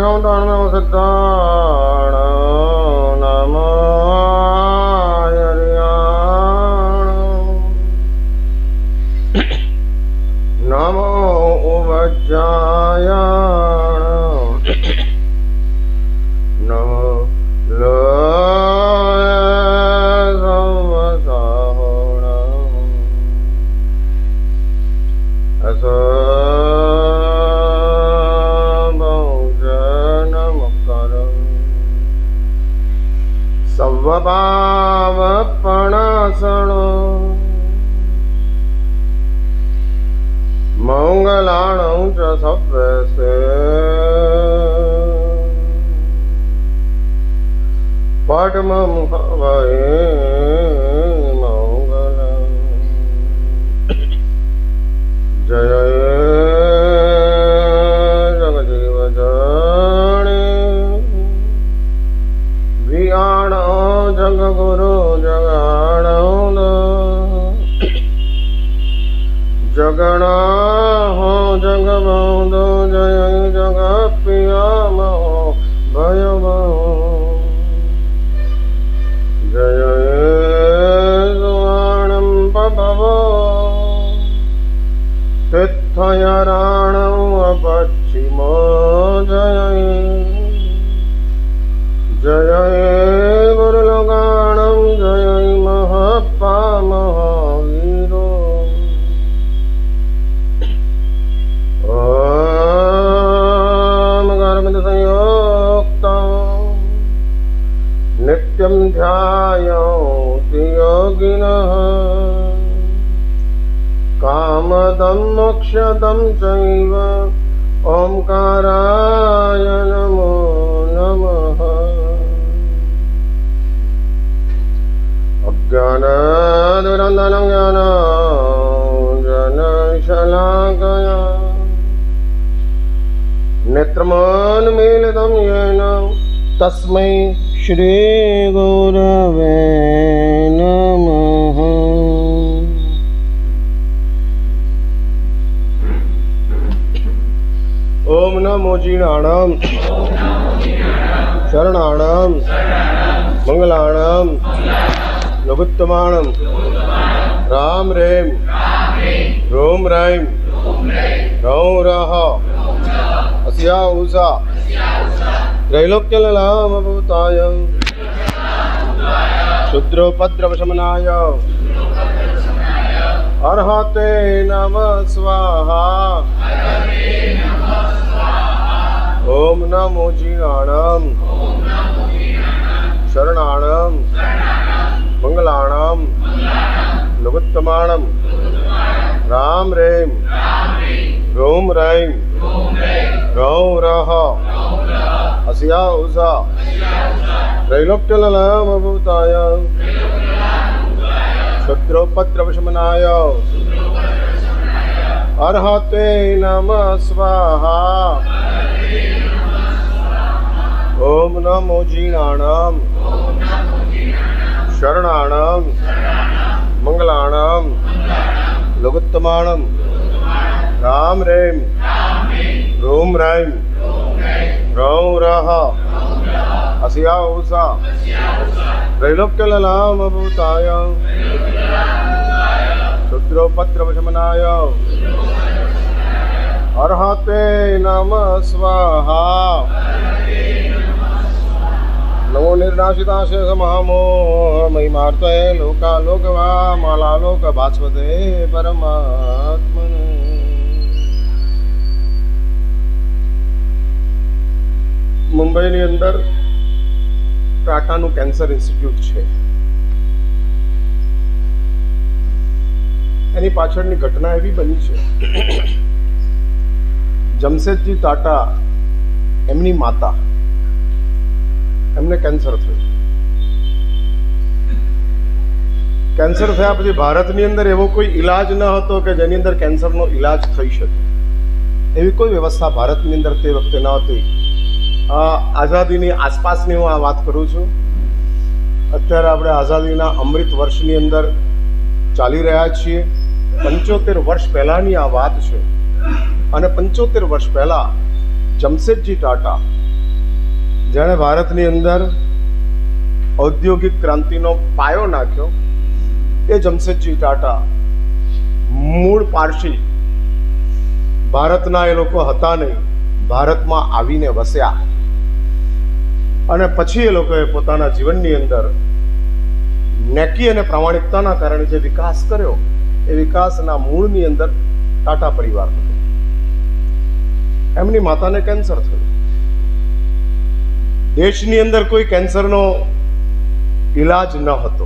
नमो सिद्धाण नमो नमो उवज्जायाण नमो लोयसवसाहोण असभोजनमकर सवभावपणासणो मंगलाणं च सव्यसे पद्मं हवये मंगलम् जय जगजीवजने वियाणो जगगुरु जगाणो जगणा हो जगबंधु जय जगप्रियमो भयमो जय सुवर्णं पभवो तीर्थयराणं अपच्छिमो जय जय गुरुलोकाणं जय महप्पा महावीरो ओम गर्मित संयोक्तं नित्यं ध्यायन्ति योगिनः कामदं मोक्षदं चैव ओंकाराय नमो नमः अज्ञानदुरन्दनं ज्ञानाञ्जनशलाकया नेत्रमोन्मीलितं येन तस्मै श्रीगुरवे नमः। ओम नमो जीर्णाणां शरणाणां मंगलाणां लघुत्तमाणं राम रेम रोम रैम रौ रह अस्या उषा त्रैलोक्यललामभूताय क्षुद्रोपद्रवशमनाय अर्हते नमः स्वाहा। ओम नमो जीर्णाणां शरणाणां मंगलाणां लघुत्तमाणं राम रेम रोम रैम रौ रह अस्या उषा त्रैलोक्यललामभूताय क्षुद्रोपद्रवशमनाय अर्हते नमः स्वाहा। ओम नमो जीर्णाणां शरणाणां मंगलाणां लघुत्तमाणं राम रेम रोम रैम रौ रह अस्या उषा त्रैलोक्यललामभूताय क्षुद्रोपद्रवशमनाय अर्हते नमः स्वाहा। नमो निर्नाशिताशेष महामोह महिमार्तये लोकालोकवा मालालोक भास्वते परमात्मने। મુંબઈની અંદર ટાટાનું કેન્સર ઇન્સ્ટિટ્યૂટ છે. એની પાછળની ઘટના એવી બની છે, જમશેદજી ટાટા એમની માતા, એમને કેન્સર થયું. કેન્સર થયા પછી ભારતની અંદર એવો કોઈ ઇલાજ ન હતો કે જેની અંદર કેન્સરનો ઇલાજ થઈ શકે. એવી કોઈ વ્યવસ્થા ભારતની અંદર તે વખતે ન હતી. આઝાદીની આસપાસની હું આ વાત કરું છું. અત્યારે આપણે આઝાદીના અમૃત વર્ષની અંદર ચાલી રહ્યા છીએ. 75 વર્ષ પહેલાંની આ વાત છે. અને 75 વર્ષ પહેલાં જમશેદજી ટાટા જેણે ભારતની અંદર ઔદ્યોગિક ક્રાંતિનો પાયો નાખ્યો એ જમશેદજી ટાટા મૂળ પારસી, ભારતના એ લોકો હતા નહીં, ભારતમાં આવીને વસ્યા અને પછી એ લોકોએ પોતાના જીવનની અંદર નેકી અને પ્રામાણિકતાના કારણે જે વિકાસ કર્યો એ વિકાસના મૂળની અંદર ટાટા પરિવાર હતો. એમની માતાને કેન્સર થયું. દેશની અંદર કોઈ કેન્સરનો ઈલાજ ન હતો,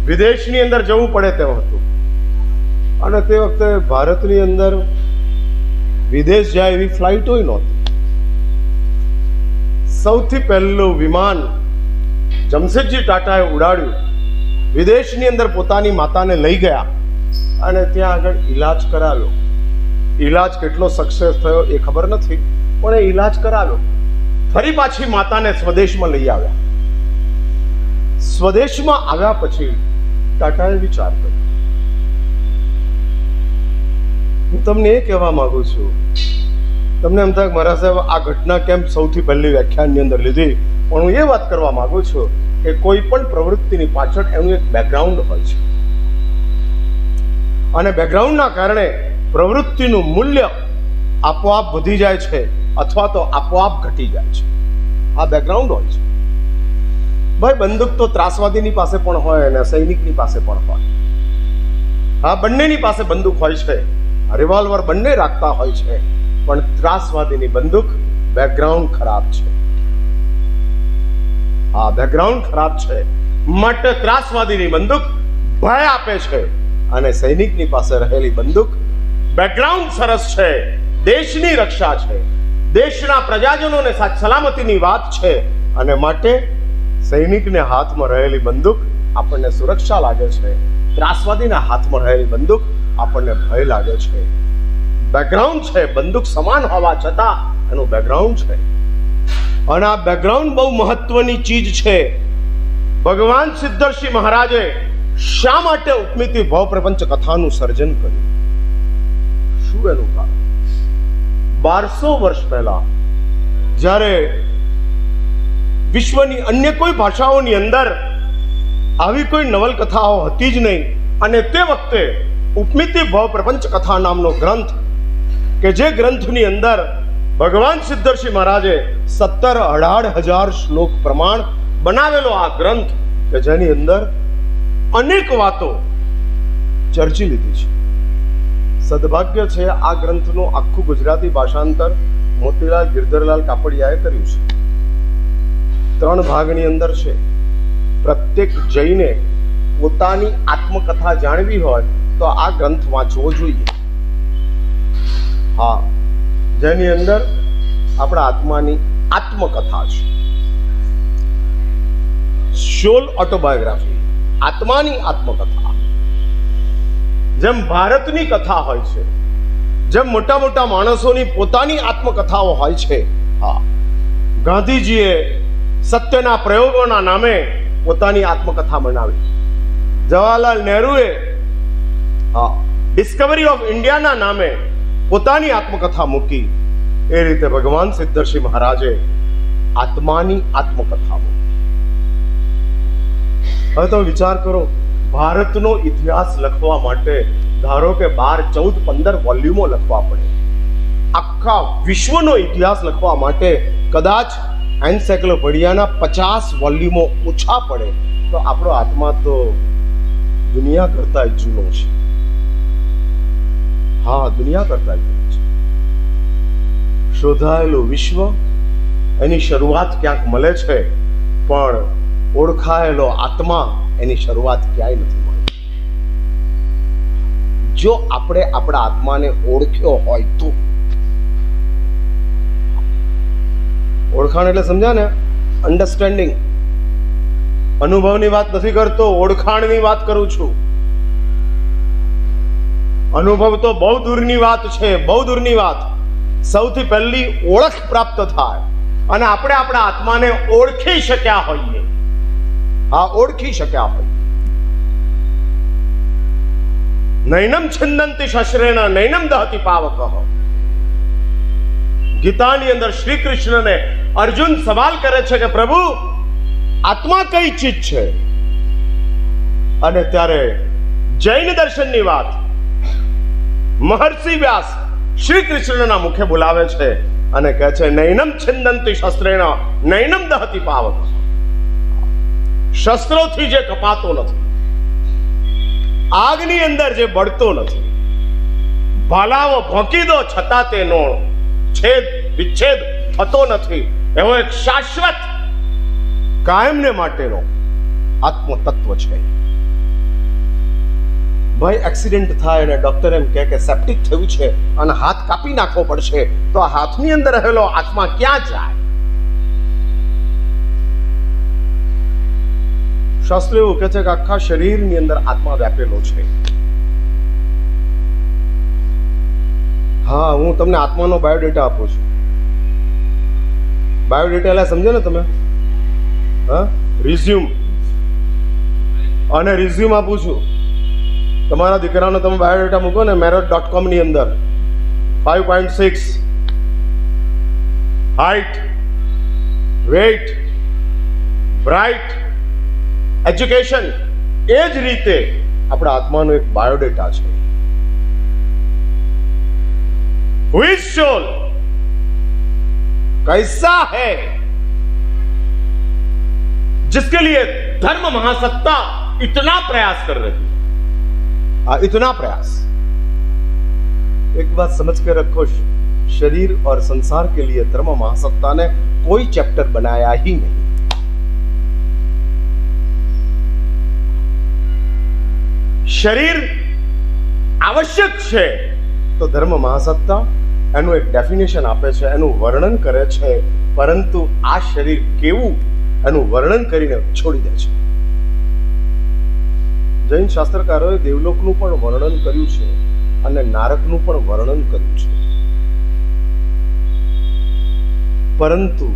વિદેશની અંદર જવું પડે તેમ હતું. અને તે વખતે ભારતની અંદર વિદેશ જાય એવી ફ્લાઇટો નહોતી. સૌથી પહેલું વિમાન જમશેદજી ટાટાએ ઉડાડ્યું, વિદેશની અંદર પોતાની માતાને લઈ ગયા અને ત્યાં આગળ ઈલાજ કરાવ્યો. ઈલાજ કેટલો સક્સેસ થયો એ ખબર નથી, પણ એ ઈલાજ કરાવ્યો. ફરી પાછી માતાને સ્વદેશમાં લઈ આવ્યા. સ્વદેશમાં આવ્યા પછી ટાટાએ વિચાર કર્યો. હું તમને એ કહેવા માંગુ છું, તમને એમ થાય મારા સાહેબ આ ઘટના કેમ સૌથી પહેલી વ્યાખ્યાનની અંદર લીધી, પણ હું એ વાત કરવા માંગુ છું કે કોઈ પણ પ્રવૃત્તિની પાછળ એનું એક બેકગ્રાઉન્ડ હોય છે અને બેકગ્રાઉન્ડના કારણે પ્રવૃત્તિનું મૂલ્ય આપોઆપ વધી જાય છે અથવા તો આપોઆપ ઘટી જાય છે. આ બેકગ્રાઉન્ડ હોય છે. ભાઈ, બંદૂક તો ત્રાસવાદીની પાસે પણ હોય અને સૈનિકની પાસે પણ હોય. હા, બંનેની પાસે બંદૂક હોય છે, રિવોલ્વર બંને રાખતા હોય છે, પણ ત્રાસવાદીની બંદૂક બેકગ્રાઉન્ડ ખરાબ છે. હા, બેકગ્રાઉન્ડ ખરાબ છે માટે ત્રાસવાદીની બંદૂક ભય આપે છે અને સૈનિકની પાસે રહેલી બંદૂક બેકગ્રાઉન્ડ સરસ છે, દેશની રક્ષા છે, દેશના પ્રજાજનોને સલામતીની વાત છે અને માટે સૈનિકને હાથમાં રહેલી બંદૂક આપણને સુરક્ષા લાગે છે, ત્રાસવાદીના હાથમાં રહેલી બંદૂક આપણને ભય લાગે છે. બેકગ્રાઉન્ડ છે, બંદૂક સમાન હોવા છતાં એનું બેકગ્રાઉન્ડ છે અને આ બેકગ્રાઉન્ડ બહુ મહત્વની ચીજ છે. ભગવાન સિદ્ધર્ષિ મહારાજે શા માટે ઉપમિતિ ભવ પ્રપંચ કથાનું સર્જન કર્યું? શું એનું કારણ? 1200 વર્ષ પહેલા જ્યારે વિશ્વની અન્ય કોઈ ભાષાઓની અંદર આવી કોઈ નવલકથાઓ હતી જ નહીં અને તે વખતે ઉપમિતિ ભવ પ્રપંચ કથા નામનો ગ્રંથ કે જે ગ્રંથની અંદર ભગવાન સિદ્ધર્ષિ મહારાજે 17-18 શ્લોક પ્રમાણ બનાવેલો આ ગ્રંથ કે જેની અંદર અનેક વાતો ચર્ચી લીધી છે. સદભાગ્ય છે આ ગ્રંથનું આખું ગુજરાતી ભાષાંતર મોતીલાલ ગિરધરલાલ કાપડિયાએ કર્યું છે. 3 ભાગની અંદર છે. પ્રત્યેક જઈને પોતાની આત્મકથા જાણવી હોય તો આ ગ્રંથ વાંચવો જોઈએ. હા, જેની અંદર આપણા આત્માની આત્મકથા છે. સોલ ઓટોબાયોગ્રાફી, આત્માની આત્મકથા. જેમ ભારતની કથા હોય છે, જેમ મોટા મોટા માણસોની પોતાની આત્મકથાઓ હોય છે. હા, ગાંધીજીએ સત્યના પ્રયોગોના નામે પોતાની આત્મકથા બનાવી. જવાહરલાલ નહેરુએ ડિસ્કવરી ઓફ ઇન્ડિયાના નામે પોતાની આત્મકથા મૂકી. એ રીતે ભગવાન સિદ્ધર્ષિ મહારાજે આત્માની આત્મકથા મૂકી. હવે તમે વિચાર કરો, ભારતનો ઇતિહાસ લખવા માટે ધારો કે 12, 14, 15 વોલ્યુમો લખવા પડે. આખા વિશ્વનો ઇતિહાસ લખવા માટે કદાચ એન્સાઇક્લોપીડિયાના 50 વોલ્યુમો ઓછા પડે તો આપણો આત્મા તો દુનિયા કરતા જૂનો છે. હા, દુનિયા કરતા જૂનો છે. શોધાયેલું વિશ્વ, એની શરૂઆત ક્યાંક મળે છે, પણ ઓળખાયેલો આત્મા એની શરૂઆત ક્યાંય નથી મળતી. જો આપણે આપણા આત્માને ઓળખ્યો હોય તો, ઓળખાણ એટલે સમજ્યા ને, અન્ડરસ્ટેન્ડિંગ. અનુભવની વાત નથી કરતો, ઓળખાણની વાત કરું છું. અનુભવ તો બહુ દૂરની વાત છે, બહુ દૂરની વાત. સૌથી પહેલી ઓળખ પ્રાપ્ત થાય અને આપણે આપણા આત્માને ઓળખી શક્યા હોઈએ. હા, ઓળખી શક્યા હોય. નૈનમ છિંદંતિ શસ્ત્રેણ નૈનમ દહતિ પાવકઃ. ગીતાની અંદર શ્રી કૃષ્ણને અર્જુન સવાલ કરે છે કે પ્રભુ આત્મા કઈ ચીજ છે? અને ત્યારે જૈન દર્શનની વાત મહર્ષિ વ્યાસ શ્રી કૃષ્ણના મુખે બોલાવે છે અને કહે છે નૈનમ છિંદંતિ શસ્ત્રેણ નૈનમ દહતિ પાવક. શસ્ત્રોથી જે કપાતો નથી, આગની અંદર જે બળતો નથી, ભાલાઓ ભોંકી દો છતાં તેનો છેદ વિચ્છેદ થતો નથી, એવો એક શાશ્વત કાયમને માટેનો આત્મ તત્વ છે. ભાઈ એક્સિડન્ટ થાય અને ડોક્ટર એમ કહે કે સેપ્ટિક થયું છે અને હાથ કાપી નાખવો પડશે, તો આ હાથની અંદર રહેલો આત્મા ક્યાં જાય? શાસ્ત્ર એવું કહે છે કે આખા શરીરની અંદર આત્મા વ્યાપેલો છે. હા, હું તમને આત્માનો બાયોડેટા આપું છું. બાયોડેટા એટલે સમજો ને તમે? હા, રિઝ્યુમ. અને રિઝ્યુમ આપું છું. તમારા દીકરાનો તમે બાયોડેટા મૂકો ને marriott.com ની અંદર 5.6 હાઈટ, વેઇટ, બ્રાઇટ, એજ્યુકેશન. એ જ રીતે આપણા આત્માનો એક બાયોડેટા છે. Who is soul? कैसा है जिसके लिए धर्म महासत्ता इतना प्रयास कर रही है. इतना प्रयास, एक बात समझ के रखो, शरीर और संसार के लिए धर्म महासत्ता ने कोई चैप्टर बनाया ही नहीं. શરીર આવશ્યક છે તો ધર્મ મહાસત્તા એનું એક ડેફિનેશન આપે છે, એનું વર્ણન કરે છે, પરંતુ આ શરીર કેવું એનું વર્ણન કરીને છોડી દે છે. જૈન શાસ્ત્રકારોએ દેવલોકનું પણ વર્ણન કર્યું છે અને નારકનું પણ વર્ણન કર્યું છે, પરંતુ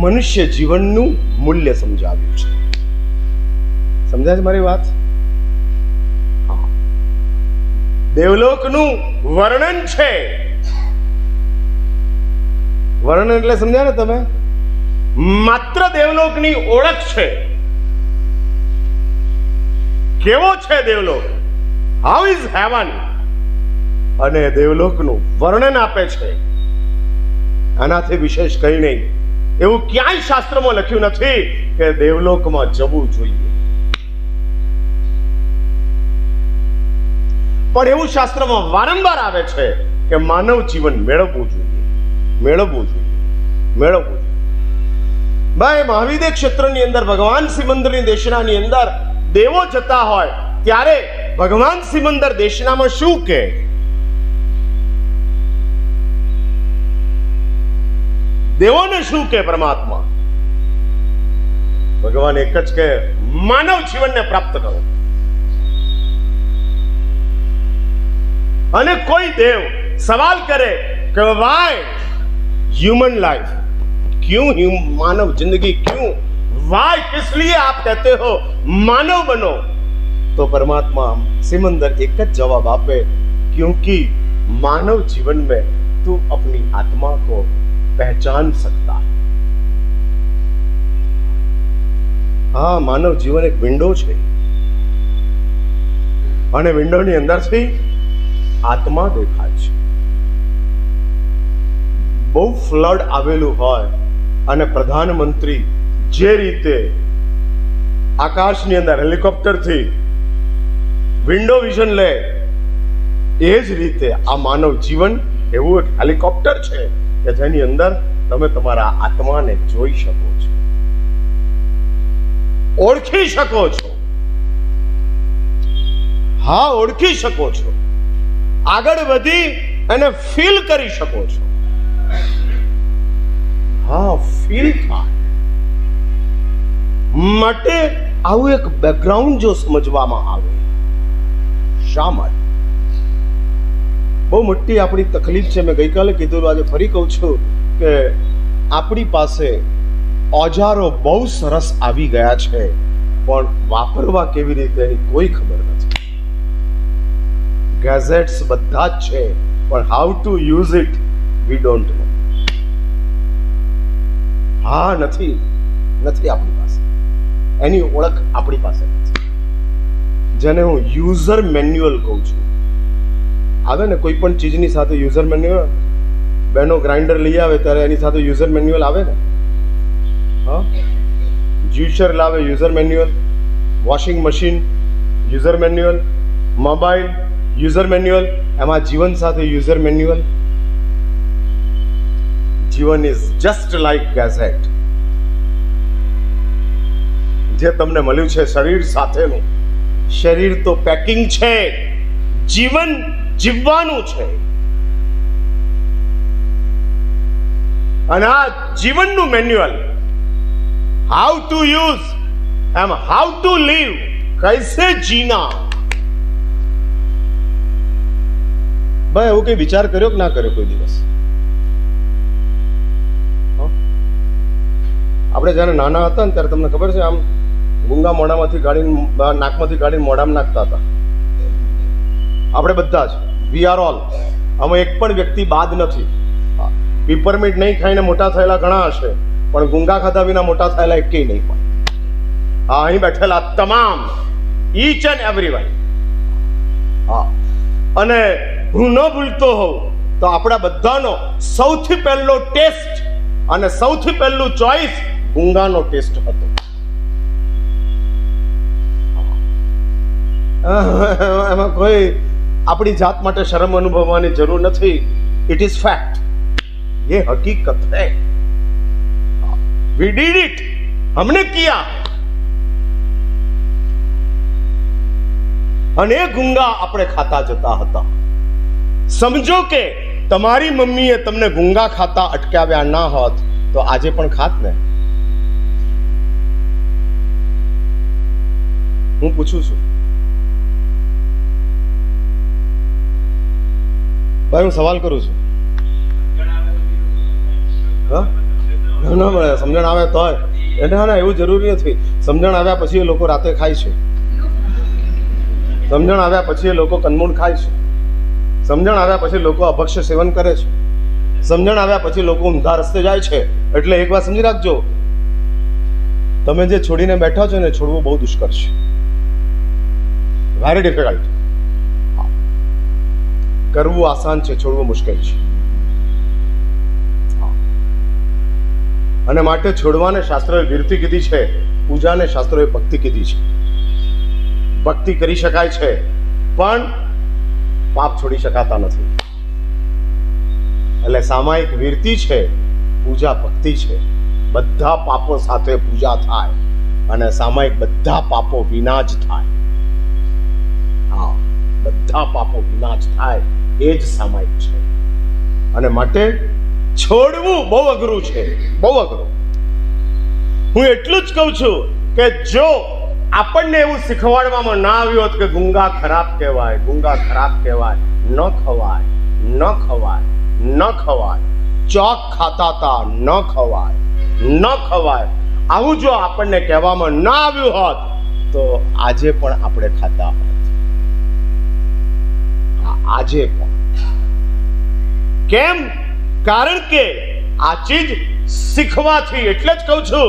મનુષ્ય જીવનનું મૂલ્ય સમજાવ્યું છે. સમજાય છે મારી વાત? દેવલોકનું વર્ણન છે. વર્ણન એટલે સમજ્યા ને તમે? માત્ર દેવલોકની ઓળખ છે. કેવો છે દેવલોક? How is heaven? અને દેવલોકનું વર્ણન આપે છે. આનાથી વિશેષ કંઈ નહીં. એવું ક્યાંય શાસ્ત્રમાં લખ્યું નથી કે દેવલોકમાં જવું જોઈએ. પણ એવું શાસ્ત્રમાં વારંવાર આવે છે કે માનવ જીવન મેળવવું જોઈએ, મેળવવું જોઈએ, મેળવવું જોઈએ. ભાઈ મહાવિદ્ય ક્ષેત્રની અંદર ભગવાન સિમંદરની દેશનાની અંદર દેવો જતા હોય ત્યારે ભગવાન સિમંદર દેશનામાં શું કહે? દેવોને શું કહે પરમાત્મા? ભગવાન એક જ કહે, માનવ જીવનને પ્રાપ્ત કરો. અને કોઈ દેવ સવાલ કરે કે વાય ह्यूमन लाइफ, क्यों मानव जिंदगी क्यों, वाय किस लिए आप कहते हो मानव बनो? तो परमात्मा सिमंदर एक જ जवाब આપે, क्योंकि मानव जीवन में तू अपनी आत्मा को पहचान सकता है. हाँ, मानव जीवन एक विंडो છે અને વિન્ડોની અંદરથી આત્મા દેખાય છે. બહુ ફ્લડ આવેલું હોય અને પ્રધાનમંત્રી જે રીતે આકાશની અંદર હેલિકોપ્ટરથી વિન્ડો વિઝન લે, એ જ રીતે આ માનવ જીવન એવું એક હેલિકોપ્ટર છે કે જેની અંદર તમે તમારા આત્માને જોઈ શકો છો, ઓળખી શકો છો. હા, ઓળખી શકો છો, આગળ વધી અને ફીલ કરી શકો છો. હા, ફીલ થાય માટે આવું એક બેકગ્રાઉન્ડ જો સમજવામાં આવે, શા માટે? બહુ મોટી આપણી તકલીફ છે. મેં ગઈકાલે કીધું, આજે ફરી કહું છું કે આપણી પાસે ઓજારો બહુ સરસ આવી ગયા છે, પણ વાપરવા કેવી રીતે એની કોઈ ખબર નથી. ગેઝેટ્સ બધા જ છે, પણ how to use it we don't know. હા, નથી આપણી પાસે. એની ઓળખ આપણી પાસે નથી. જેને હું યુઝર મેન્યુઅલ કહું છું. આવે ને કોઈ પણ ચીજની સાથે યુઝર મેન્યુઅલ. બહેનો ગ્રાઇન્ડર લઈ આવે ત્યારે એની સાથે યુઝર મેન્યુઅલ આવે ને. હા, જ્યુસર લાવે user manual, washing machine user manual, mobile user manual, એમાં જીવન સાથે યુઝર મેન્યુઅલ. જીવન ઇઝ જસ્ટ લાઈક ગેઝેટ, જે તમને મળ્યું છે શરીર સાથેનું. શરીર તો પેકિંગ છે, જીવન જીવવાનું છે. અને આ જીવનનું મેન્યુઅલ, હાઉ ટુ યુઝ એમ હાઉ ટુ લીવ, કૈસે જીના. ભાઈ એવું કઈ વિચાર કર્યો કે ના કર્યો કોઈ દિવસ? આપણે જ્યારે નાના હતા ને ત્યારે તમને ખબર છે, આમ ગુંગા મોઢામાંથી કાઢીને નાકમાંથી કાઢીને મોઢામાં નાખતા હતા. આપણે બધા જ, વી આર ઓલ. આમાં એક પણ વ્યક્તિ બાદ નથી. પીપરમીન્ટ નહીં ખાઈને મોટા થયેલા ઘણા હશે, પણ ગુંગા ખાધા વિના મોટા થયેલા એકેય નહીં પણ. હા, અહીં બેઠેલા તમામ, ઈચ એન્ડ એવરીવન. હા, અને હું ન ભૂલતો હોઉં તો આપણા બધાનો સૌથી પહેલો ટેસ્ટ અને સૌથી પહેલું ચોઈસ ગુંગાનો ટેસ્ટ હતો. એમાં કોઈ આપણી જાત માટે શરમ અનુભવવાની જરૂર નથી. It is fact. ये हकीकत है. We did it. हमने किया. અને ગુંગા આપણે ખાતા જતા હતા. સમજો કે તમારી મમ્મીએ તમને ગુંગા ખાતા અટકાવ્યા ના હોત તો આજે પણ ખાત ને. હું પૂછું છું ભાઈ, હું સવાલ કરું છું. ના મળે, સમજણ આવે તો એને. હા, એવું જરૂરી નથી. સમજણ આવ્યા પછી એ લોકો રાતે ખાય છે. સમજણ આવ્યા પછી એ લોકો કંદમૂળ ખાય છે. સમજણ આવ્યા પછી લોકો અભક્ષ્ય સેવન કરે છે. સમજણ આવ્યા પછી લોકો ઊંધા રસ્તે જાય છે. એટલે એક વાત સમજી રાખજો, તમે જે છોડીને બેઠા છો ને, છોડવું બહુ દુષ્કર છે. Very difficult. કરવું આસાન છે, છોડવું મુશ્કેલ છે. અને માટે છોડવાને શાસ્ત્રોએ વિરતિ કીધી છે, પૂજાને શાસ્ત્રોએ ભક્તિ કીધી છે. ભક્તિ કરી શકાય છે, પણ પાપ છોડી શકાતા નથી. એટલે સામાયિક વિરતિ છે, પૂજા ભક્તિ છે. બધા પાપો સાથે પૂજા થાય અને સામાયિક બધા પાપો વિના જ થાય. હા, બધા પાપો વિના જ થાય, એ જ સામાયિક છે. અને માટે છોડવું બહુ અઘરું છે, બહુ અઘરું. હું એટલું જ કહું છું કે જો આપણને એવું શીખવાડવામાં ના આવ્યું હોત કે ગુંગા ખરાબ કહેવાય, ગુંગા ખરાબ કહેવાય, ન ખવાય, ન ખવાય, ન ખવાય, ચોક ખાતા હતા, ન ખવાય, ન ખવાય, આવું જો આપણને કહેવામાં ના આવ્યું હોત તો આજે પણ આપણે ખાતા હોત. આજે પણ. કેમ? કારણ કે આ ચીજ શીખવાથી, એટલે જ કહું છું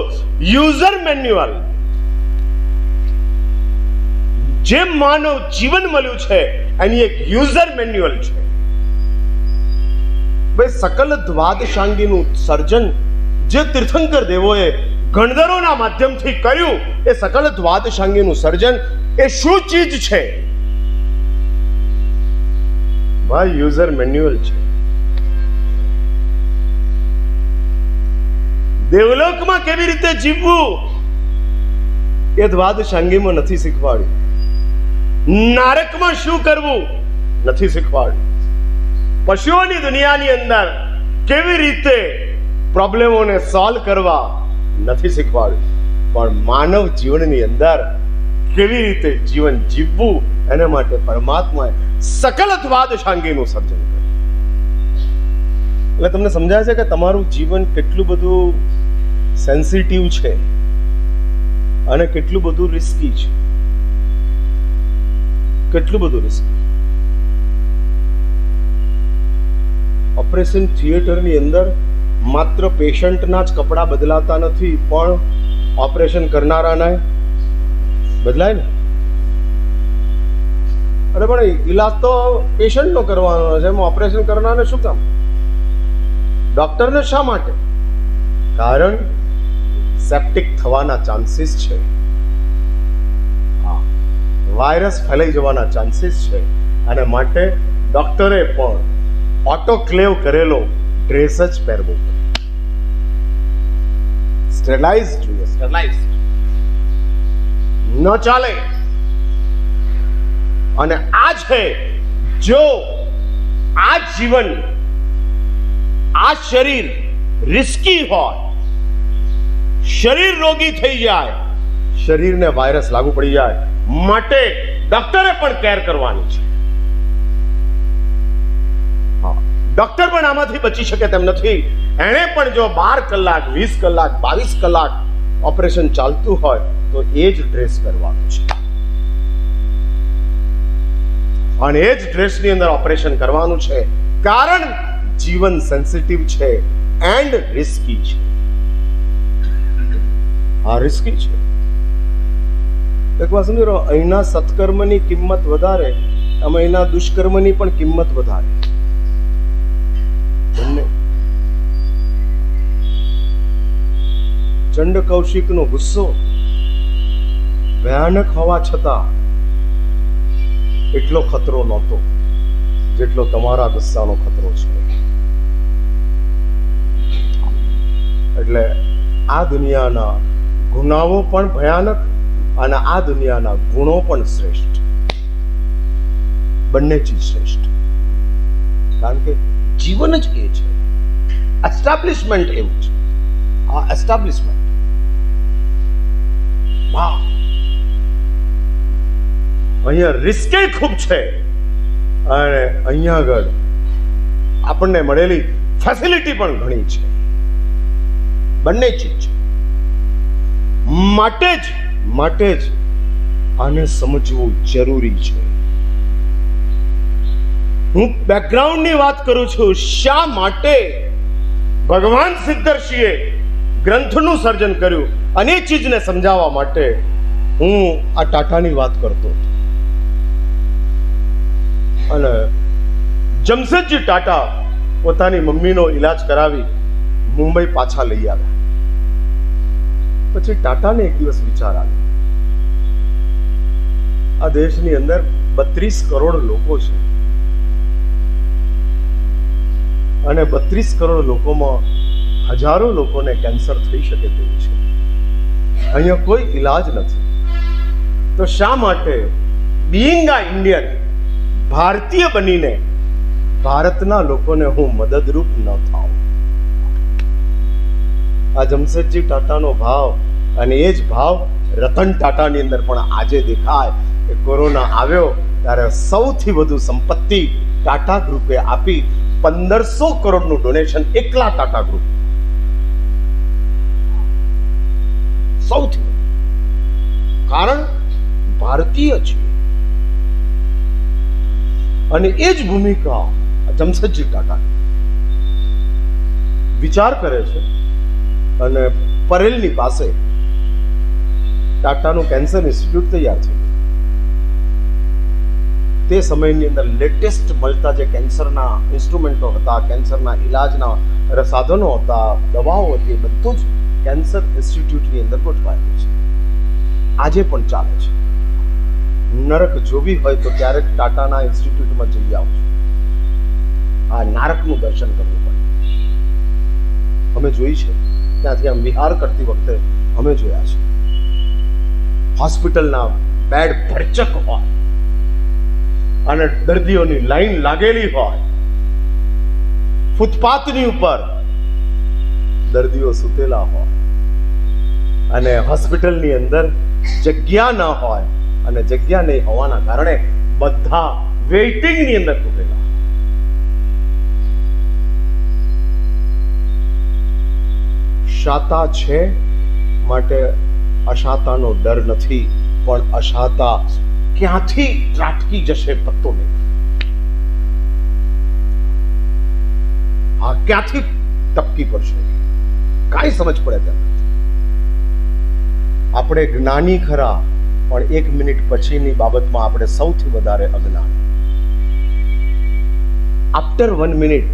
યુઝર મેન્યુઅલ. જે માનવ જીવન મળ્યું છે એની એક યુઝર મેન્યુઅલ છે. ભાઈ, સકલ દ્વાદશાંગીનું સર્જન જે તીર્થંકર દેવોએ ગણધરોના માધ્યમથી કર્યું, એ સકલ દ્વાદશાંગીનું સર્જન એ શું ચીજ છે? ભાઈ, યુઝર મેન્યુઅલ છે. દેવલોકમાં કેવી રીતે જીવવું એ દ્વાદશાંગીમાં નથી શીખવાડ્યું. નારકમાં શું કરવું નથી શીખવાડ્યું. પશુઓની દુનિયાની અંદર કેવી રીતે પ્રોબ્લેમોને સોલ્વ કરવા નથી શીખવાડ્યું. પણ માનવ જીવનની અંદર કેવી રીતે જીવન જીવવું એના માટે પરમાત્માએ સકલ દ્વાદશાંગીનું સર્જન કર્યું. એટલે તમને સમજાય છે કે તમારું જીવન કેટલું બધું સેન્સિટિવ છે અને કેટલું બધું રિસ્કી છે. કેટલું બધું રિસ્કી. ઓપરેશન થિયેટરની અંદર માત્ર પેશન્ટના જ કપડાં બદલાતા નથી, પણ ઓપરેશન કરનારાના બદલાય ને. અરે પણ ઈલાજ તો પેશન્ટનો કરવાનો છે, એમાં ઓપરેશન કરનારને શું કામ? ડોક્ટરને શા માટે? કારણ સેપ્ટિક થવાના ચાન્સીસ છે, વાયરસ ફેલાઈ જવાના ચાન્સીસ છે, અને માટે ડોક્ટરે પણ ઓટોક્લેવ કરેલો ડ્રેસ જ પહેરવો પડે. સ્ટેરલાઇઝ જોઈએ, સ્ટેરલાઇઝ ન ચાલે. અને આ છે, જો આ જીવન, આ શરીર રિસ્કી હોય, શરીર રોગી થઈ જાય, શરીરને વાયરસ લાગુ પડી જાય, માટે ડોક્ટરે પણ કેર કરવાની છે. ડોક્ટર પણ આમાંથી બચી શકે તેમ નથી. એણે પણ જો 12 કલાક, 20 કલાક, 22 કલાક ઓપરેશન ચાલતું હોય તો એ જ ડ્રેસ પહેરવાનો છે, અને એ જ ડ્રેસની અંદર ઓપરેશન કરવાનું છે. કારણ જીવન સેન્સિટિવ છે એન્ડ રિસ્કી છે. આ રિસ્કી છે. એક વાત સમજો, અહીંના સત્કર્મની કિંમત વધારે, આમ અહીંના દુષ્કર્મની પણ કિંમત વધારે. બંને. ચંડ કૌશિકનો ગુસ્સો ભયાનક હોવા છતાં એટલો ખતરો નહોતો જેટલો તમારા ગુસ્સાનો ખતરો છે. એટલે આ દુનિયાના ગુનાઓ પણ ભયાનક અને આ દુનિયાના ગુણો પણ શ્રેષ્ઠ. બંને ચીજ શ્રેષ્ઠ. કારણ કે જીવન જ એ છે. એસ્ટાબ્લિશમેન્ટ એવું છે. આ એસ્ટાબ્લિશમેન્ટ, વાહ, અહીંયા રિસ્કે ખૂબ છે, અને અહીંયા આગળ આપણને મળેલી ફેસિલિટી પણ ઘણી છે. બંને ચીજ છે. માટે જ આને સમજવું જરૂરી છે. હું બેકગ્રાઉન્ડની વાત કરું છું. શા માટે ભગવાન સિદ્ધર્ષિએ ગ્રંથનું સર્જન કર્યું, અને એ ચીજને સમજાવવા માટે હું આ ટાટાની વાત કરતો હતો. અને જમશેદજી ટાટા પોતાની મમ્મીનો ઈલાજ કરાવી મુંબઈ પાછા લઈ આવ્યા. પછી ટાટાને એક દિવસ વિચાર આવ્યો, આ દેશની અંદર 32 કરોડ લોકો છે, અને 32 કરોડ લોકોમાં હજારો લોકોને કેન્સર થઈ શકે તેવું છે. અહીંયા કોઈ ઈલાજ નથી. તો શા માટે બીઈંગ આ ઇન્ડિયન, ભારતીય બનીને ભારતના લોકોને હું મદદરૂપ ન થાઉં? આ જમશેદજી ટાટાનો ભાવ, અને એ જ ભાવ રતન ટાટાની અંદર પણ આજે દેખાય કે કોરોના આવ્યો ત્યારે સૌથી વધુ સંપત્તિ ટાટા ગ્રુપે આપી. 1500 કરોડનું ડોનેશન એકલા ટાટા ગ્રુપ, સૌથી. કારણ ભારતીય છે. અને એ જ ભૂમિકા જમશેદજી ટાટા વિચાર કરે છે. અને પરેલની પાસે ટાટાનું કેન્સર ઇન્સ્ટિટ્યૂટ તૈયાર છે. તે સમયની અંદર લેટેસ્ટ મળતા જે કેન્સરના ઇન્સ્ટ્રુમેન્ટો હતા, કેન્સરના ઇલાજના સાધનો હતા, દવાઓ હતી, બધું જ કેન્સર ઇન્સ્ટિટ્યૂટની અંદર ગોઠવાયેલું છે. આજે પણ ચાલે છે. નરક જોવી હોય તો ક્યારેક ટાટાના ઇન્સ્ટિટ્યૂટમાં જઈ આવજો. આ નારકનું દર્શન કરવું પડે. અમે જોઈ છે, ત્યાંથી આમ વિહાર કરતી વખતે અમે જોયા છે. હોસ્પિટલના બેડ ભરચક હોય અને દર્દીઓની લાઈન લાગેલી હોય. ફૂટપાથની ઉપર દર્દીઓ સૂતેલા હોય, અને હોસ્પિટલની અંદર જગ્યા ન હોય, અને જગ્યા નહીં હોવાના કારણે બધા વેઇટિંગની અંદર ઉભેલા. શાતા છે માટે અશાતાનો ડર નથી, પણ અશાતા ક્યાંથી ત્રાટકી જશે પત્તો નહીં. હા, ક્યાંથી ટપકી પડશે, કાંઈ સમજ પડે તેમ નથી. આપણે જ્ઞાની ખરા, પણ 1 મિનિટ પછીની બાબતમાં આપણે સૌથી વધારે અજ્ઞાની. After 1 minute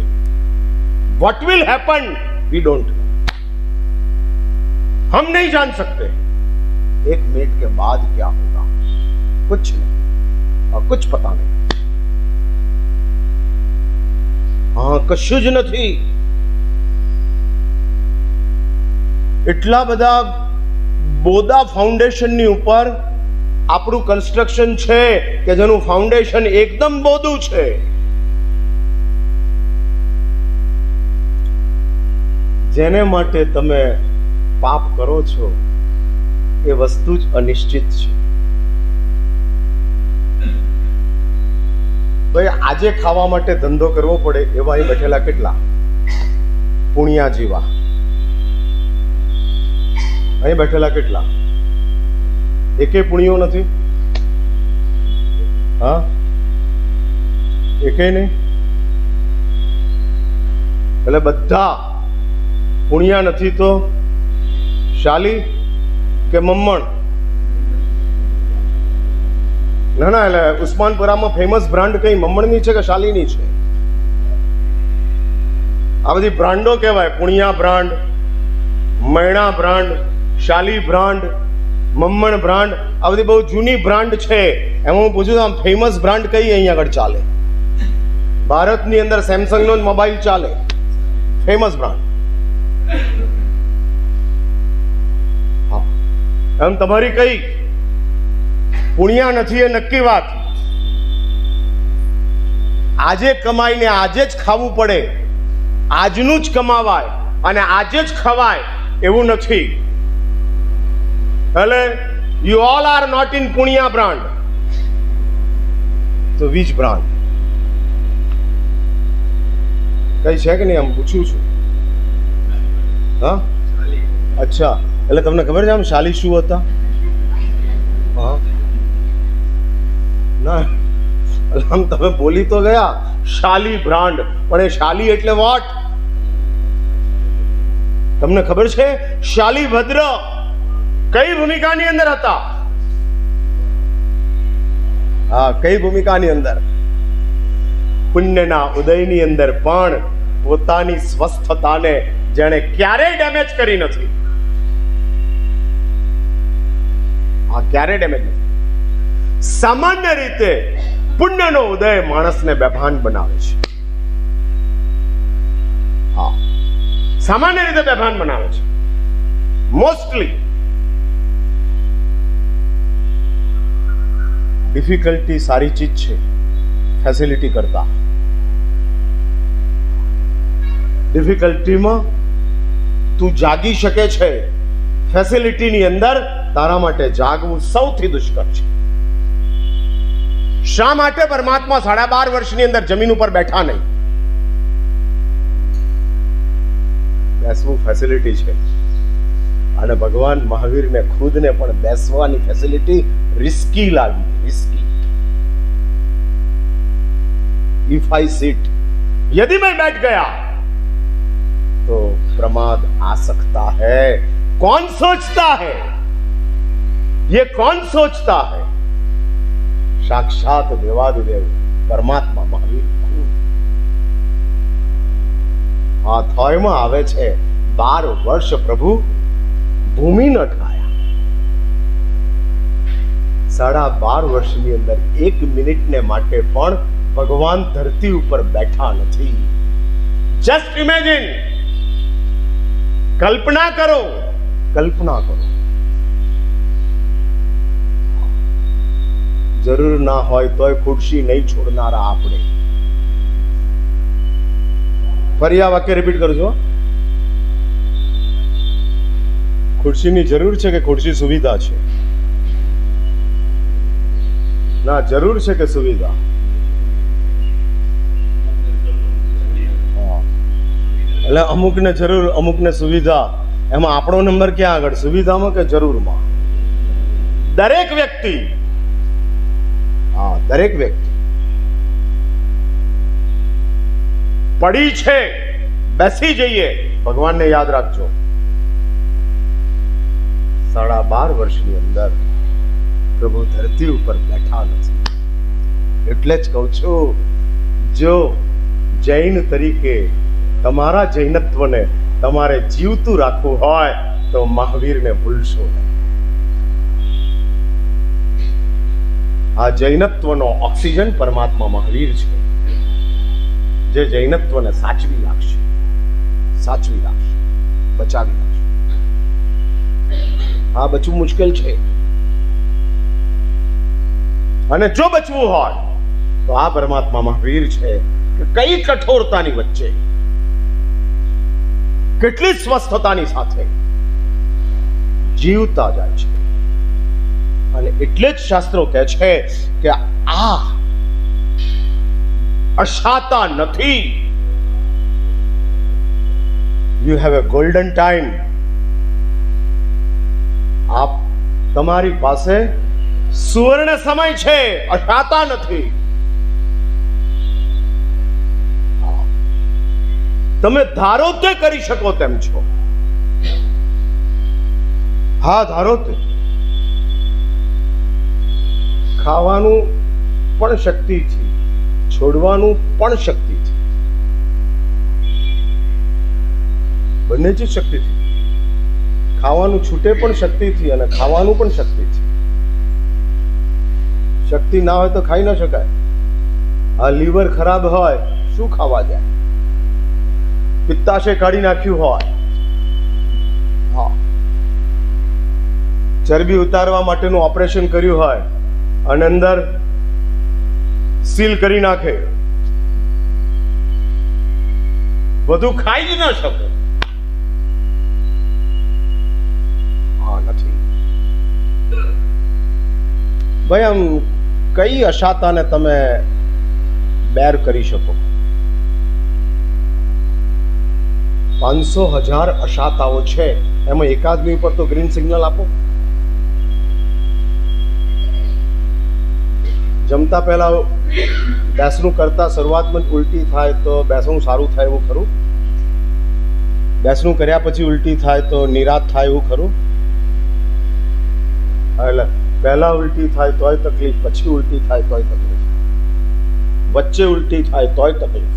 what will happen we don't know, हम नहीं जान सकते. 1 मिनट के बाद क्या होगा कुछ नहीं, और कुछ पता नहीं. हाँ, કશું જ નથી. એટલા બધા બોદા ફાઉન્ડેશનની ઉપર આપણું કન્સ્ટ્રક્શન છે કે જેનું ફાઉન્ડેશન એકદમ બોદું છે. જેને માટે તમે પાપ કરો છો એ વસ્તુ જ અનિશ્ચિત છે. ભાઈ, આજે ખાવા માટે ધંધો કરવો પડે એવા અહીં બેઠેલા કેટલા પુણ્યા જીવા? અહીં બેઠેલા કેટલા એકે પુણ્યો નથી? હા, એકે નહીં. એટલે બધા પુણ્યા નથી તો શાલી કે મમ્મણ? ના ના, એટલે ઉસ્માનપુરામાં ફેમસ બ્રાન્ડ કઈ મમ્મણની છે કે શાલીની છે? આ બધી બ્રાન્ડો કહેવાય. પુણ્યા બ્રાન્ડ, મૈણા બ્રાન્ડ, શાલી બ્રાન્ડ, મમ્મણ બ્રાન્ડ, આ બધી બહુ જૂની બ્રાન્ડ છે. એમાં હું પૂછું આમ ફેમસ બ્રાન્ડ કઈ અહીંયા આગળ ચાલે? ભારતની અંદર સેમસંગનો જ મોબાઈલ ચાલે, ફેમસ બ્રાન્ડ. એમ તમારી કઈ પુણ્યા નથી એ નક્કી વાત. આજે કમાઈને આજે જ ખાવું પડે, આજનું જ કમાવાય અને આજે જ ખવાય એવું નથી. એટલે you all are not in પુણ્યા બ્રાન્ડ. તો વિચ બ્રાન્ડ કઈ છે કે નહીં? આમ પૂછું છું. હા, અચ્છા, એટલે તમને ખબર છે આમ શાલી શું હતા? હા ના, આમ તમે બોલી તો ગયા શાલી બ્રાન્ડ, પણ એ શાલી એટલે વોટ? તમને ખબર છે શાલી ભદ્ર કઈ ભૂમિકાની અંદર હતા? હા, કઈ ભૂમિકાની અંદર? પુણ્યના ઉદયની અંદર પણ પોતાની સ્વસ્થતાને જેણે ક્યારેય ડેમેજ કરી નથી. આ ક્યારેય ડેમેજ નથી. સામાન્ય રીતે પુણ્યનો ઉદય માણસને બેભાન બનાવે છે. હા, સામાન્ય રીતે બેભાન બનાવે છે. મોસ્ટલી ડિફિકલ્ટી સારી ચીજ છે ફેસિલિટી કરતા. ડિફિકલ્ટીમાં તું જાગી શકે છે, ફેસિલિટીની અંદર તારા માટે જાગવું સૌથી દુષ્કર છે. શા માટે પરમાત્મા 12.5 વર્ષની અંદર જમીન ઉપર બેઠા નહીં? બેસવું ફેસિલિટી છે, અને ભગવાન મહાવીરને ખુદને પણ બેસવાની ફેસિલિટી રિસ્કી લાગી. રિસ્કી. इफ आई सिट, यदि मैं बैठ गया तो प्रमाद आ सकता है. कौन सोचता है? ये कौन सोचता है? साक्षात देवादिदेव परमात्मा महावीर खुद. આ થોયમાં આવે છે 12 વર્ષ પ્રભુ ભૂમિ ન ઠાયા. 12.5 વર્ષની અંદર 1 મિનિટને માટે પણ ભગવાન ધરતી ઉપર બેઠા નથી. જસ્ટ ઇમેજિન, કલ્પના કરો, કલ્પના કરો. જરૂર ના હોય તોય ખુરશી નહીં છોડનારા આપણે. ફરી આ વાક્ય રિપીટ કરજો. ખુરશીની જરૂર છે કે ખુરશી સુવિધા છે? ના, જરૂર છે કે સુવિધા? એટલે અમુકને જરૂર, અમુકને સુવિધા. એમાં આપણો નંબર ક્યાં આગળ? સુવિધામાં કે જરૂરમાં? દરેક વ્યક્તિ, હા, દરેક વ્યક્તિ પડી છે, બેસી જઈએ ભગવાનને યાદ રાખજો, 12.5 વર્ષની અંદર પ્રભુ ધરતી ઉપર બેઠા નથી. એટલે જ કહું છું, જો જૈન તરીકે તમારા જૈનત્વને તમારે જીવતું રાખવું હોય તો મહાવીરને ભૂલશો નહીં. આ જૈનત્વનો ઓક્સિજન પરમાત્મા મહાવીર છે, જે જૈનત્વને સાચવી રાખશે, બચાવી રાખશે. આ બચવું મુશ્કેલ છે, અને જો બચવું હોય તો આ પરમાત્મા મહાવીર છે કે કઈ કઠોરતાની વચ્ચે કેટલી સ્વસ્થતાની સાથે જીવતા જાય છે. અને એટલે જ શાસ્ત્રો કહે છે કે આ અશાતા નથી. You have a golden time. આપ તમારી પાસે સુવર્ણ સમય છે, અશાતા નથી. તમે ધારો તે કરી શકો તેમ છો. હા, ધારો તે. ખાવાનું પણ શક્તિથી, છોડવાનું પણ શક્તિથી, બંને જ શક્તિથી. ખાવાનું છૂટે પણ શક્તિથી અને ખાવાનું પણ શક્તિથી. શક્તિ ના હોય તો ખાઈ ન શકાય. આ લીવર ખરાબ હોય, શું ખાવા જાય? પિત્તાશય કાઢી નાખ્યું હોય, હા, ચરબી ઉતારવા માટેનું ઓપરેશન કર્યું હોય અને અંદર સીલ કરી નાખે, બધું ખાઈ જ ન શકો. હા, નથી ભાઈ. આમ કઈ અશાતાને તમે બેર કરી શકો? 500,000 અશાતાઓ છે, એમાં એકાદની ઉપર તો ગ્રીન સિગ્નલ આપો. જમતા પહેલા બેસણું કરતા શરૂઆતમાં જ ઉલટી થાય તો બેસણું સારું થાય એવું ખરું? બેસણું કર્યા પછી ઉલટી થાય તો નિરાશ થાય એવું ખરું? એટલે પહેલા ઉલટી થાય તોય તકલીફ, પછી ઉલટી થાય તોય તકલીફ, વચ્ચે ઉલટી થાય તોય તકલીફ.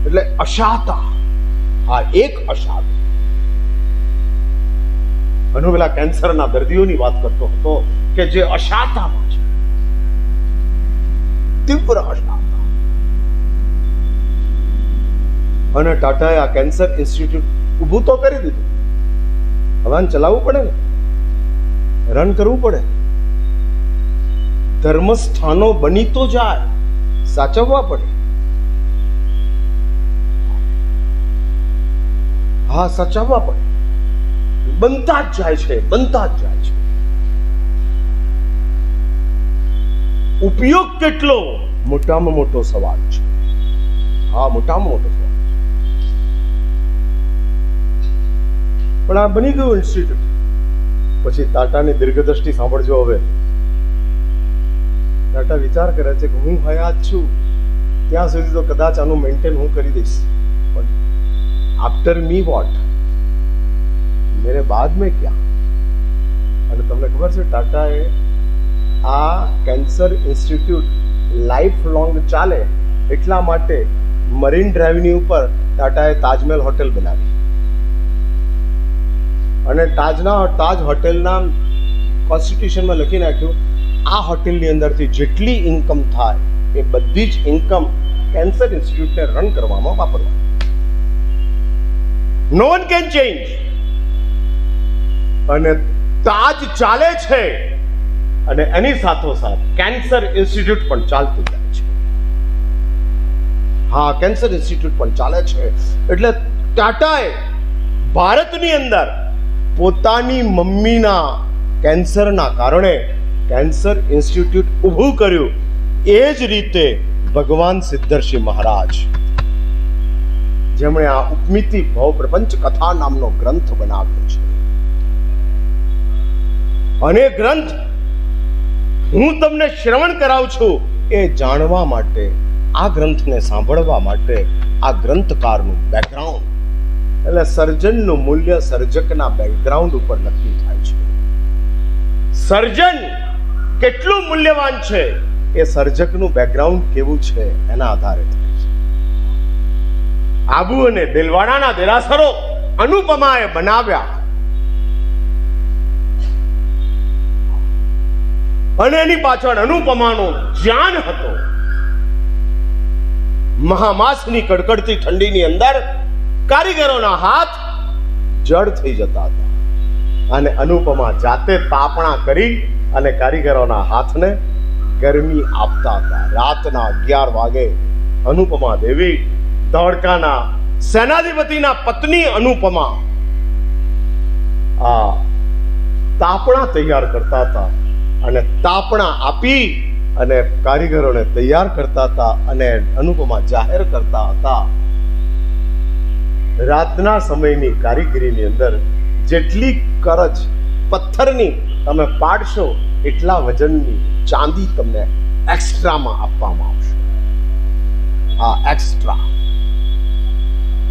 એટલે અશાતા, આ એક અશાતા. અને પેલા કેન્સરના દર્દીઓની વાત કરતો હતો કે જે અશાતામાં છે, તીવ્ર અશાતા. અને ટાટાએ આ કેન્સર ઇન્સ્ટિટ્યૂટ ઊભું તો કરી દીધું. હવે આને ચલાવવું પડે ને, રન કરવું પડે. ધર્મસ્થાનો બની તો જાય, સાચવવા પડે. હા, સાચવવા પડે. બનતા જ જાય છે. ઉપયોગ કેટલો, મોટામાં મોટો સવાલ છે. હા, મોટામાં મોટો સવાલ. પણ આ બની ગયું ઇન્સ્ટિટ્યૂટ. પછી ટાટાની દીર્ઘદ્રષ્ટિ સાંભળજો. હવે ટાટા વિચાર કરે છે કે હું હયાત છું ત્યાં સુધી તો કદાચ આનું મેન્ટેન હું કરી દઈશ, પણ आफ्टर मी वॉट, मेरे बाद में क्या? અને તમને ખબર છે ટાટાએ આ કેન્સર ઇન્સ્ટિટ્યૂટ લાઈફ લોંગ ચાલે એટલા માટે મરીન ડ્રાઈવની ઉપર ટાટાએ તાજમહેલ હોટેલ બનાવી. અને તાજ હોટેલના કોન્સ્ટિટ્યુશનમાં લખી નાખ્યું, આ હોટેલની અંદરથી જેટલી ઇન્કમ થાય એ બધી જ ઇન્કમ કેન્સર ઇન્સ્ટિટ્યૂટને રન કરવામાં વાપરવા. નો વન કેન ચેન્જ. અને તાજ ચાલે છે અને એની સાથોસાથ કેન્સર ઇન્સ્ટિટ્યૂટ પણ ચાલતું જાય છે. હા, કેન્સર ઇન્સ્ટિટ્યૂટ પણ ચાલે છે. એટલે ટાટાએ ભારતની અંદર પોતાની મમ્મીના કેન્સરના કારણે કેન્સર ઇન્સ્ટિટ્યૂટ ઊભું કર્યું. એ જ રીતે ભગવાન સિદ્ધર્ષિ મહારાજ, જેમણે આ ઉપમિતિ ભવ પ્રપંચ કથા નામનો ગ્રંથ બનાવ્યો છે, અને ગ્રંથ હું તમને શ્રવણ કરાવું છું એ જાણવા માટે, આ ગ્રંથને સાંભળવા માટે આ ગ્રંથકારનું બેકગ્રાઉન્ડ, એટલે સર્જનનું મૂલ્ય સર્જકના બેકગ્રાઉન્ડ ઉપર નક્કી થાય છે. સર્જન કેટલું મૂલ્યવાન છે એ સર્જકનું બેકગ્રાઉન્ડ કેવું છે એના આધારે થાય છે. આબુ અને દેલવાડાના દેરાસરો અનુપમાએ બનાવ્યા અને એની પાછળ અનુપમાનો જ્ઞાન હતો. મહામાસની કડકડતી ઠંડીની અંદર કારીગરોના હાથ જડ થઈ જતા હતા અને અનુપમા જાતે તાપણા કરી અને કારીગરોના હાથને ગરમી આપતા હતા. રાતના 11 વાગે અનુપમા દેવી, ધોળકાના સેનાધિપતિના પત્ની અનુપમા આ તાપણા તૈયાર કરતા હતા અને તાપણા આપી અને કારીગરોને તૈયાર કરતા હતા અને અનુપમા જાહેર કરતા હતા, રાતના સમયની કારીગરીની અંદર જેટલી કરજ પથ્થરની તમે પાડશો એટલા વજનની ચાંદી તમને એક્સ્ટ્રામાં આપવામાં આવશે. હા, એક્સ્ટ્રા.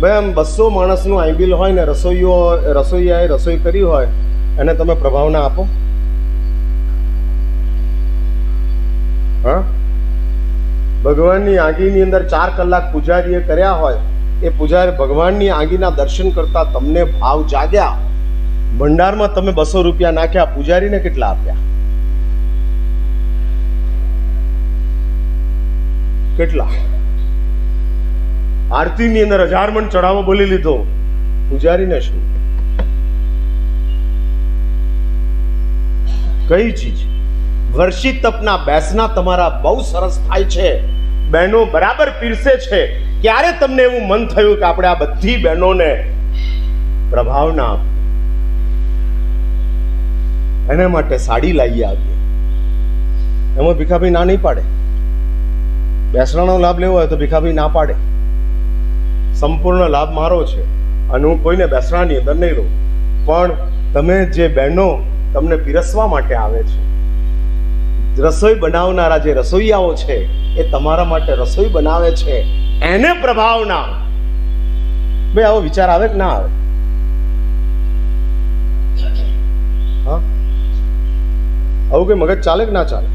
ભાઈ, 200 માણસનું આઈબિલ હોય ને રસોઈયાએ રસોઈ કરી હોય એને તમે પ્રભાવના આપો? હા, ભગવાનની આંગીની અંદર 4 કલાક પૂજારીએ કર્યા હોય, એ પૂજારી ભગવાનની આંગીના દર્શન કરતા તમને ભાવ જાગ્યા, ભંડારમાં તમે 200 રૂપિયા નાખ્યા, પૂજારીને કેટલા આપ્યા? કેટલા? આરતીની અંદર 1000 મણ ચડાવો બોલી લીધો, પૂજારીને શું? કઈ ચીજ? વર્ષી તપના બેસના તમારા બહુ સરસ થાય છે, બહેનો બરાબર પીરસે છે. ક્યારે તમને એવું મન થયું કે આપણે આ બધી બહેનોને પ્રભાવના આપીએ? એના માટે સાડી લાવી આપીએ. એમાં ભીખાભાઈ ના નહીં પાડે. બેસણાનો લાભ લેવો હોય તો ભીખાભાઈ ના પાડે. સંપૂર્ણ લાભ મારો છે અને હું કોઈને બેસણાની અંદર નહીં રહું. પણ તમે જે બહેનો તમને પીરસવા માટે આવે છે, રસોઈ બનાવનારા જે રસોઈયાઓ છે એ તમારા માટે રસોઈ બનાવે છે, એને પ્રભાવના. ભાઈ, આવો વિચાર આવે કે ના આવે? હા, આવું કઈ મગજ ચાલે કે ના ચાલે?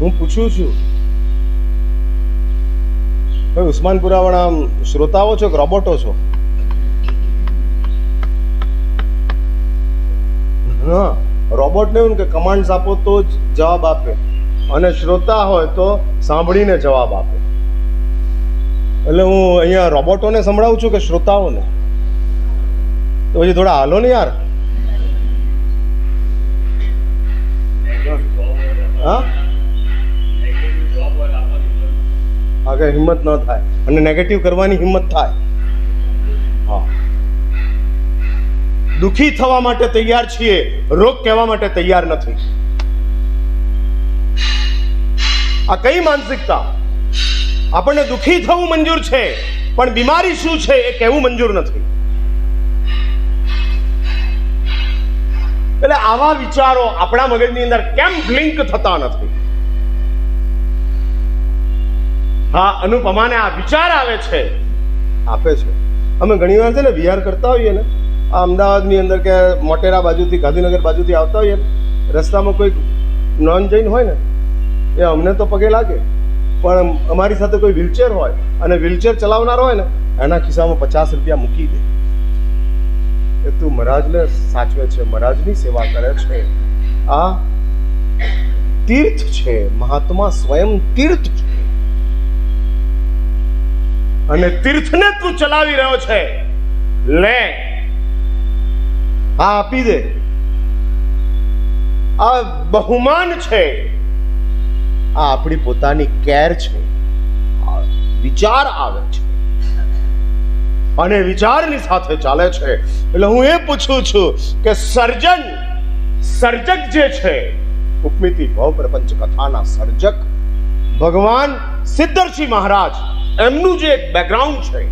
હું પૂછું છું. ભાઈ, ઉસ્માનપુરા વાળા શ્રોતાઓ છો કે રોબોટો છો? હા, રોબોટ ને એવું કે કમાન્ડ્સ આપો તો જ જવાબ આપે, અને શ્રોતા હોય તો સાંભળીને જવાબ આપે. એટલે હું અહીંયા રોબોટોને સંભળાવું છું કે શ્રોતાઓને? તો પછી થોડા હાલો ને યાર. હા, આગળ હિંમત ન થાય અને નેગેટિવ કરવાની હિંમત થાય. હા, દુખી થવા માટે તૈયાર છીએ, રોગ કહેવા માટે તૈયાર નથી. આ કઈ માનસિકતા? આપણને દુખી થવું મંજૂર છે, પણ બીમારી શું છે એ કહેવું મંજૂર નથી. એટલે આવા વિચારો આપણા મગજની અંદર કેમ બ્લિંક થતા નથી? હા, અનુપમાને આ વિચાર આવે છે, આપે છે. અમે ઘણી વાર છે ને વિહાર કરતા હોઈએ ને, આ અમદાવાદની અંદર કે મોટેરા બાજુથી, ગાંધીનગર બાજુથી આવતા હોઈએ, રસ્તામાં કોઈ નોન જૈન હોય ને, એ અમને તો પગે લાગે, પણ અમારી સાથે કોઈ વ્હીલચેર હોય અને વ્હીલચેર ચલાવનાર હોય ને, એના ખિસ્સામાં 50 રૂપિયા મૂકી દે. એ તું મહારાજને સાચવે છે, મહારાજની સેવા કરે છે. આ તીર્થ છે, મહાત્મા સ્વયં તીર્થ છે, અને તીર્થને તું ચલાવી રહ્યો છે. લે, આ આપી દે. આ બહુમાન છે, આ આપણી પોતાની કેર છે. વિચાર આવે છે અને વિચારની સાથે ચાલે છે. એટલે હું એ પૂછું છું કે સર્જક જે છે, ઉપમિતિ ભવ પ્રપંચ કથાના સર્જક ભગવાન સિદ્ધર્ષિ મહારાજ, એમનું જે એક બેકગ્રાઉન્ડ છે,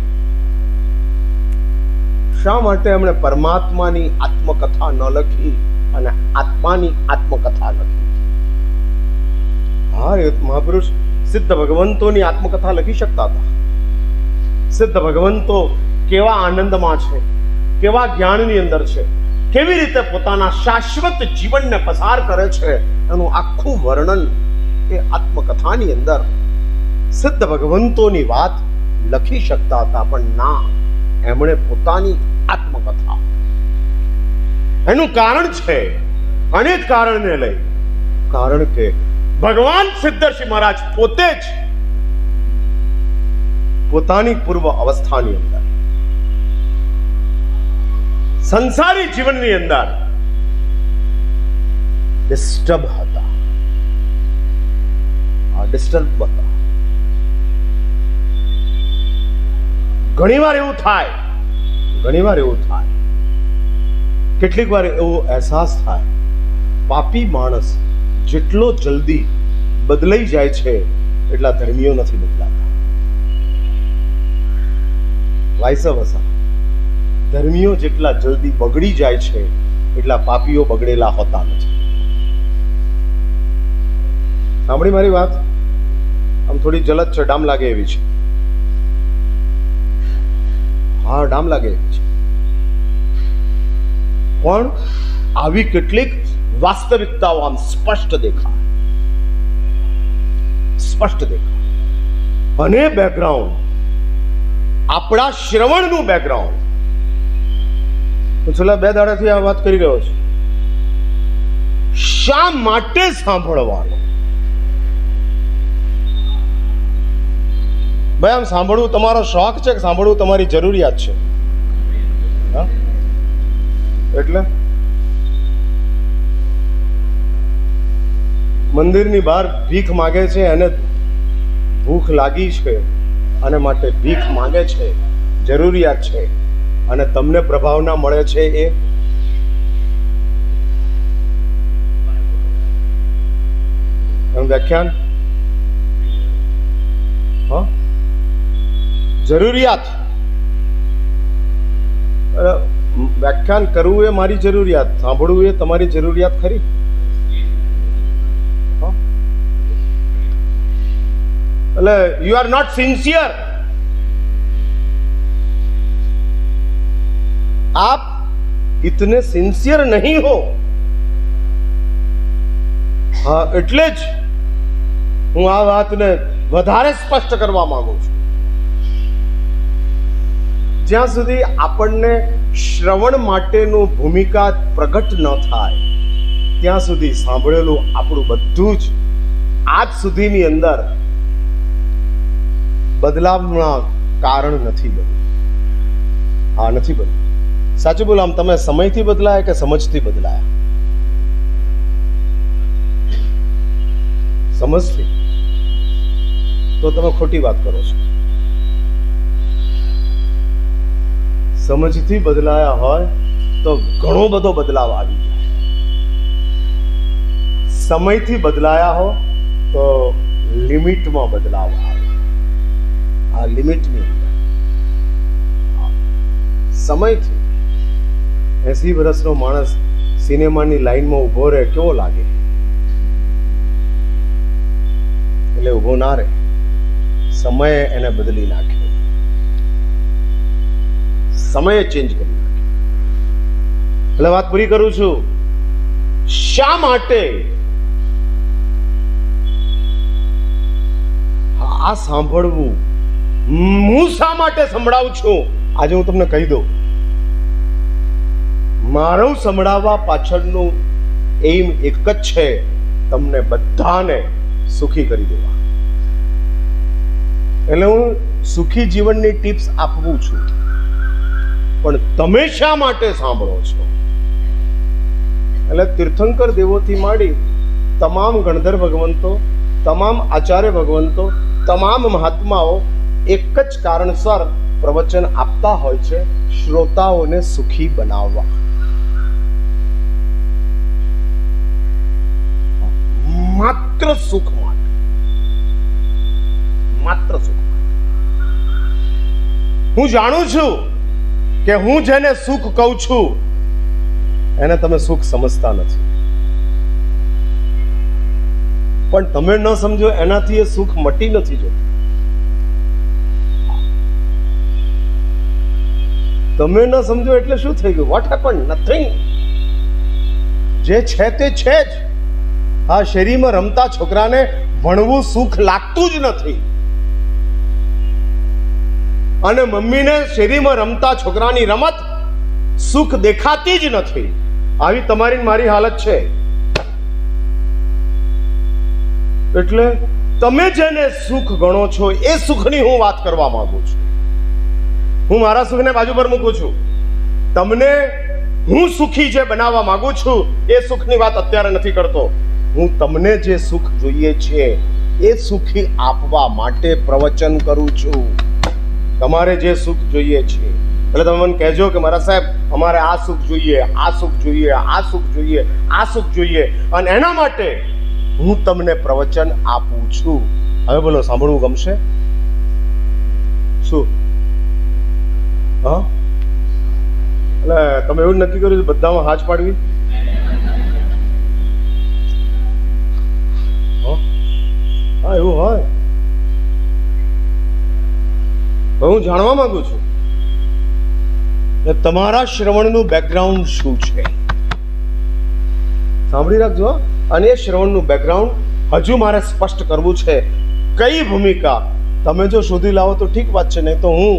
શા માટે એમણે પરમાત્માની આત્મકથા ન લખી અને આત્માની આત્મકથા લખી? હા, એ મહાપુરુષ સિદ્ધ ભગવંતોની આત્મકથા લખી શકતા હતા. સિદ્ધ ભગવંતો કેવા આનંદમાં છે, કેવા જ્ઞાનની અંદર છે, કેવી રીતે પોતાના શાશ્વત જીવનને પસાર કરે છે, એનું આખું વર્ણન એ આત્મકથાની અંદર સિદ્ધ ભગવંતોની વાત લખી શકતા હતા. પણ ના, એમણે પોતાની આત્મકથા. એનું કારણ છે અનેક કારણને લઈ. કારણ કે ભગવાન સિદ્ધર્ષિ મહારાજ પોતે જ પોતાની પૂર્વ અવસ્થાની અંદર સંસારી જીવનની અંદર ડિસ્ટર્બ હતા. ડિસ્ટર્બ હતા. ઘણીવાર એવું થાય, કેટલીક વાર એવો અહેસાસ થાય, પાપી માણસ જેટલો જલ્દી બદલાઈ જાય છે એટલા ધર્મીઓ નથી બદલાતા. વાઇસ વર્સા, ધર્મીઓ જેટલા જલ્દી બગડી જાય છે એટલા પાપીઓ બગડેલા હોતા નથી. સાંભળી મારી વાત? આમ થોડી જલદ છે, ડામ લાગે એવી છે. હા, ડામ લાગે એવી છે. પણ આવી કેટલીક વાસ્તવિકતાઓ આમ સ્પષ્ટ દેખાય. અને બેકગ્રાઉન્ડ, આપણા શ્રવણનું બેકગ્રાઉન્ડ. હું છેલ્લા 2 દાડાથી આ વાત કરી રહ્યો છું. શા માટે સાંભળવાનું? ભાઈ, આમ સાંભળવું તમારો શોખ છે કે સાંભળવું તમારી જરૂરિયાત છે? એટલે મંદિરની બહાર ભીખ માગે છે, એને ભૂખ લાગી છે અને માટે ભીખ માગે છે, જરૂરિયાત છે, અને તમને પ્રભાવના મળે છે. એ વ્યાખ્યાન, જરૂરિયાત. વ્યાખ્યાન કરવું એ મારી જરૂરિયાત, સાંભળવું એ તમારી જરૂરિયાત ખરી? એટલે યુ આર નોટ સિન્સિયર. आप इतने सिंसियर नहीं हो. હા, એટલે જ હું આ વાતને વધારે સ્પષ્ટ કરવા માંગુ છું. જ્યાં સુધી આપણને શ્રવણ માટેનું ભૂમિકા પ્રગટ ન થાય ત્યાં સુધી સાંભળેલું આપણું બધું જ આજ સુધીની અંદર બદલાવના કારણ નથી બન્યું. હા, નથી બન્યું. સાચું બોલો, આમ તમે સમયથી બદલાયા કે સમજથી બદલાયા? સમજથી. તો તમે ખોટી વાત કરો છો. સમજથી બદલાયા હોય તો ઘણો બધો બદલાવ આવી જાય. સમયથી બદલાયા હો તો લિમિટમાં બદલાવ આવે. આ લિમિટની અંદર સમયથી 80 વર્ષનો માણસ સિનેમાની લાઈનમાં ઊભો રહે, કેવો લાગે? એટલે ઊભો ના રહે, સમય એને બદલી નાખે, સમય ચેન્જ કરી નાખે. એટલે વાત પૂરી કરું છું. શા માટે આ સાંભળવું? હું શા માટે સંભળાવું છું? આજે હું તમને કહી દઉં. મારું સંભળાવવા પાછળનું એમ એક જ છે, તમને બધાને સુખી કરી દેવા. એટલે હું સુખી જીવનની ટિપ્સ આપું છું. પણ તમે શા માટે સાંભળો છો? એટલે તીર્થંકર દેવોથી માંડી તમામ ગણધર ભગવંતો, તમામ આચાર્ય ભગવંતો, તમામ મહાત્માઓ એક જ કારણસર પ્રવચન આપતા હોય છે, શ્રોતાઓને સુખી બનાવવા. માત્ર સુખ માટે, માત્ર સુખ માટે. હું જાણું છું કે હું જેને સુખ કહું છું એને તમે સુખ સમજતા નથી, પણ તમે ન સમજો એનાથી એ સુખ મટી નથી જતું. તમે ન સમજો એટલે શું થઈ ગયું? What happen? નથિંગ. જે છે તે છે જ. આ શેરીમાં રમતા છોકરાને ભણવું સુખ લાગતું જ નથી, અને મમ્મીને શેરીમાં રમતા છોકરાની રમત સુખ દેખાતી જ નથી. આવી તમારી મારી હાલત છે. એટલે તમે જેને સુખ ગણો છો એ સુખની હું વાત કરવા માંગુ છું. હું મારા સુખને બાજુ પર મૂકું છું. તમને હું સુખી જે બનાવવા માંગુ છું એ સુખની વાત અત્યારે નથી કરતો. હું તમને જે સુખ જોઈએ છે એ સુખી આપવા માટે પ્રવચન કરું છું. તમારે જે સુખ જોઈએ છે એટલે તમે મને કહેજો કે મારા સાહેબ અમારે આ સુખ જોઈએ, આ સુખ જોઈએ, આ સુખ જોઈએ, આ સુખ જોઈએ, અને એના માટે હું તમને પ્રવચન આપું છું. હવે બોલો, સાંભળવું ગમશે? શું? હા, એટલે તમે એવું નક્કી કર્યું બધામાં હાથ પાડવી? હા, એવું હોય. હું જાણવા માંગુ છું કે તમારા શ્રવણનું બેકગ્રાઉન્ડ શું છે. સાંભળી રાખજો. અને એ શ્રવણનું બેકગ્રાઉન્ડ હજુ મારે સ્પષ્ટ કરવું છે. કઈ ભૂમિકા તમે જો શોધી લાવો તો ઠીક વાત છે, નહીં તો હું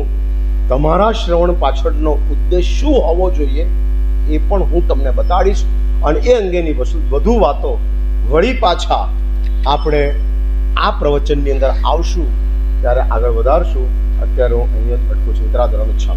તમારા શ્રવણ પાછળનો ઉદ્દેશ શું હોવો જોઈએ એ પણ હું તમને બતાડીશ. અને એ અંગેની વધુ વાતો વળી પાછા આપણે આ પ્રવચનની અંદર આવશું ત્યારે આગળ વધારશું. અત્યારે હું અહીંયા જ અટકું છું. મિત્રાદરનો ઈચ્છા